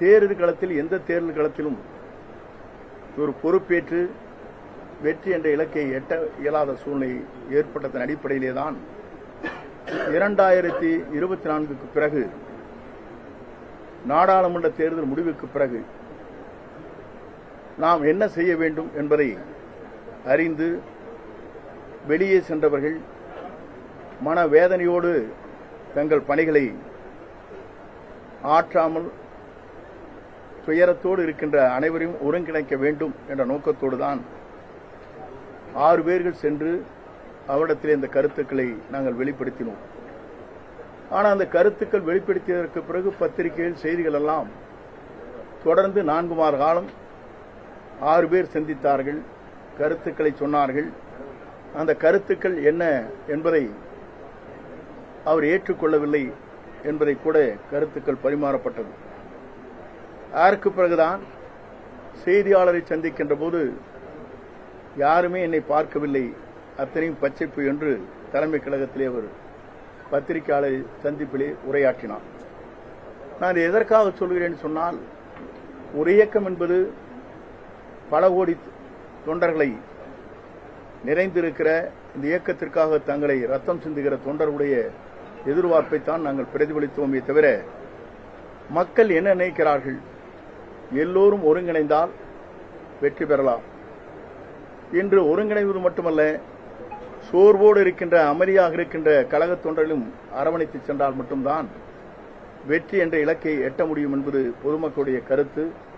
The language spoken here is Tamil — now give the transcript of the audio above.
தேர்தல் களத்தில் எந்த தேர்தல் களத்திலும் ஒரு பொறுப்பேற்று வெற்றி என்ற இலக்கை எட்ட இயலாத சூழ்நிலை ஏற்பட்டதன் அடிப்படையிலேதான் 2024க்கு பிறகு நாடாளுமன்ற தேர்தல் முடிவுக்கு பிறகு நாம் என்ன செய்ய வேண்டும் என்பதை அறிந்து வெளியே சென்றவர்கள் மனவேதனையோடு தங்கள் பணிகளை ஆற்றாமல் துயரத்தோடு இருக்கின்ற அனைவரையும் ஒருங்கிணைக்க வேண்டும் என்ற நோக்கத்தோடு தான் 6 பேர்கள் சென்று அவரிடத்தில் இந்த கருத்துக்களை நாங்கள் வெளிப்படுத்தினோம். ஆனால் அந்த கருத்துக்கள் வெளிப்படுத்தியதற்கு பிறகு பத்திரிகைகள் செய்திகள் எல்லாம் தொடர்ந்து 4 மாத காலம் 6 பேர் சந்தித்தார்கள், கருத்துக்களை சொன்னார்கள். அந்த கருத்துக்கள் என்ன என்பதை அவர் ஏற்றுக்கொள்ளவில்லை என்பதை கூட கருத்துக்கள் பரிமாறப்பட்டது. அதற்கு பிறகுதான் செய்தியாளரை சந்திக்கின்ற போது யாருமே என்னை பார்க்கவில்லை, அத்தனையும் பச்சைப்பு என்று தலைமை கழகத்திலே அவர் பத்திரிகையாளர் சந்திப்பிலே உரையாற்றினார். நான் எதற்காக சொல்கிறேன் சொன்னால், ஒரு இயக்கம் என்பது பல கோடி தொண்டர்களை நிறைந்திருக்கிற இந்த இயக்கத்திற்காக தங்களை ரத்தம் சிந்துகிற தொண்டர்களுடைய எதிர்பார்ப்பைத்தான் நாங்கள் பிரதிபலித்தோமே தவிர மக்கள் என்ன நினைக்கிறார்கள், எல்லோரும் ஒருங்கிணைந்தால் வெற்றி பெறலாம் என்று ஒருங்கிணைவது மட்டுமல்ல, சோர்வோடு இருக்கின்ற அமைதியாக இருக்கின்ற கழக தொண்டர்களும் அரவணைத்து சென்றால் மட்டும்தான் வெற்றி என்ற இலக்கை எட்ட முடியும் என்பது பொதுமக்களுடைய கருத்து.